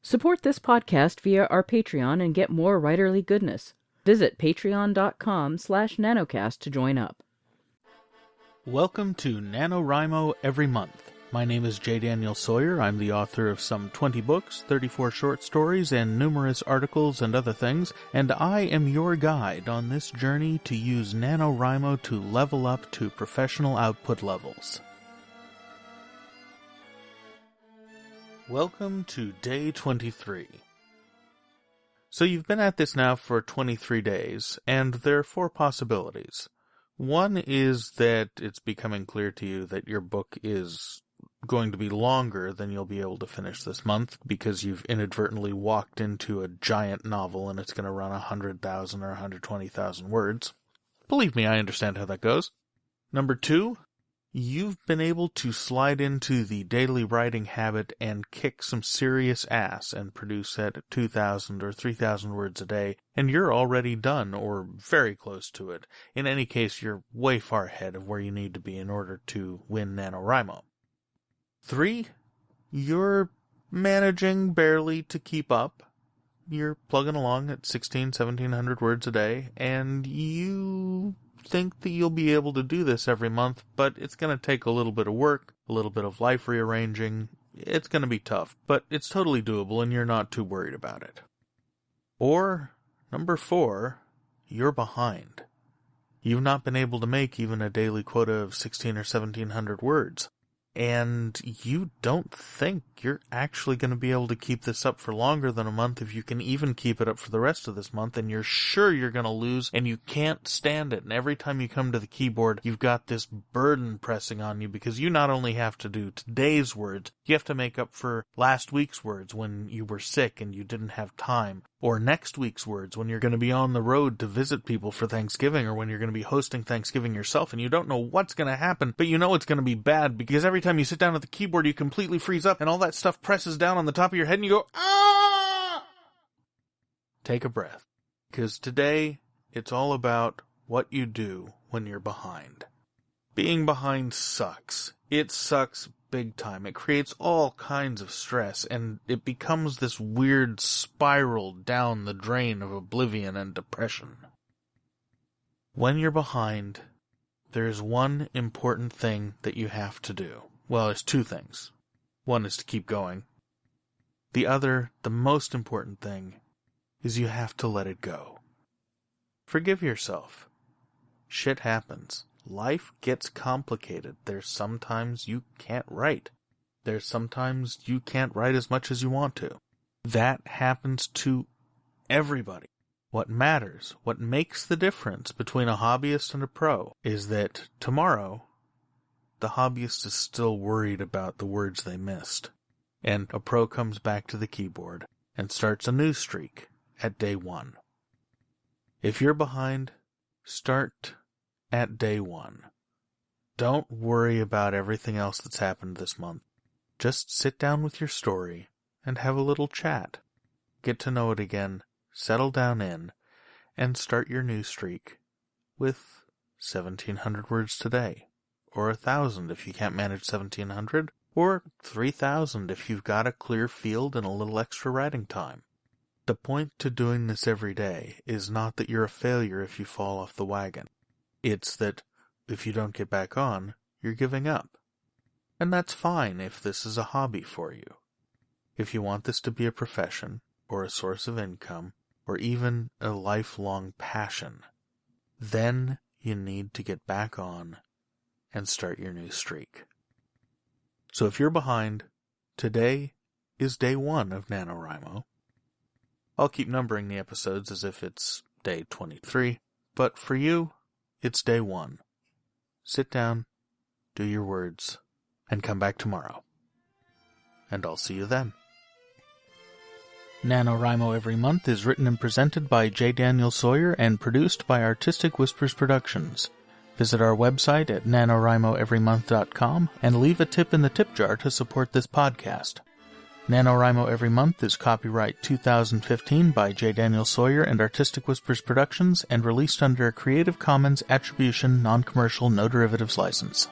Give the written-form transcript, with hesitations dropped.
Support this podcast via our Patreon and get more writerly goodness. Visit patreon.com/nanocast to join up. Welcome to NaNoWriMo Every Month. My name is J. Daniel Sawyer. I'm the author of some 20 books, 34 short stories, and numerous articles and other things, and I am your guide on this journey to use NaNoWriMo to level up to professional output levels. Welcome to Day 23. So you've been at this now for 23 days, and there are 4 possibilities. One is that it's becoming clear to you that your book is going to be longer than you'll be able to finish this month because you've inadvertently walked into a giant novel and it's going to run 100,000 or 120,000 words. Believe me, I understand how that goes. Number 2, you've been able to slide into the daily writing habit and kick some serious ass and produce at 2,000 or 3,000 words a day, and you're already done or very close to it. In any case, you're way far ahead of where you need to be in order to win NaNoWriMo. 3, you're managing barely to keep up. You're plugging along at 1,700 words a day, and you think that you'll be able to do this every month, but it's going to take a little bit of work, a little bit of life rearranging. It's going to be tough, but it's totally doable and you're not too worried about it. Or, number 4, you're behind. You've not been able to make even a daily quota of 1,600 or 1,700 words. And you don't think you're actually going to be able to keep this up for longer than a month if you can even keep it up for the rest of this month, and you're sure you're going to lose and you can't stand it. And every time you come to the keyboard, you've got this burden pressing on you because you not only have to do today's words, you have to make up for last week's words when you were sick and you didn't have time, or next week's words when you're going to be on the road to visit people for Thanksgiving, or when you're going to be hosting Thanksgiving yourself and you don't know what's going to happen, but you know it's going to be bad because every time you sit down at the keyboard you completely freeze up and all that stuff presses down on the top of your head and you go, ah! Take a breath, because today it's all about what you do when you're behind. Being behind sucks. It sucks big time. It creates all kinds of stress, and it becomes this weird spiral down the drain of oblivion and depression. When you're behind, there's one important thing that you have to do. Well, there's 2 things. One is to keep going. The other, the most important thing, is you have to let it go. Forgive yourself. Shit happens. Life gets complicated. There's sometimes you can't write. There's sometimes you can't write as much as you want to. That happens to everybody. What matters, what makes the difference between a hobbyist and a pro, is that tomorrow, the hobbyist is still worried about the words they missed, and a pro comes back to the keyboard and starts a new streak at day 1. If you're behind, start at day 1. Don't worry about everything else that's happened this month. Just sit down with your story and have a little chat. Get to know it again, settle down in, and start your new streak with 1,700 words today. Or 1,000 if you can't manage 1,700, or 3,000 if you've got a clear field and a little extra writing time. The point to doing this every day is not that you're a failure if you fall off the wagon. It's that if you don't get back on, you're giving up. And that's fine if this is a hobby for you. If you want this to be a profession, or a source of income, or even a lifelong passion, then you need to get back on and start your new streak. So if you're behind, today is day 1 of NaNoWriMo. I'll keep numbering the episodes as if it's day 23, but for you, it's day 1. Sit down, do your words, and come back tomorrow. And I'll see you then. NaNoWriMo Every Month is written and presented by J. Daniel Sawyer and produced by Artistic Whispers Productions. Visit our website at NaNoWriMoEveryMonth.com and leave a tip in the tip jar to support this podcast. NaNoWriMo Every Month is copyright 2015 by J. Daniel Sawyer and Artistic Whispers Productions and released under a Creative Commons Attribution Non-Commercial No Derivatives license.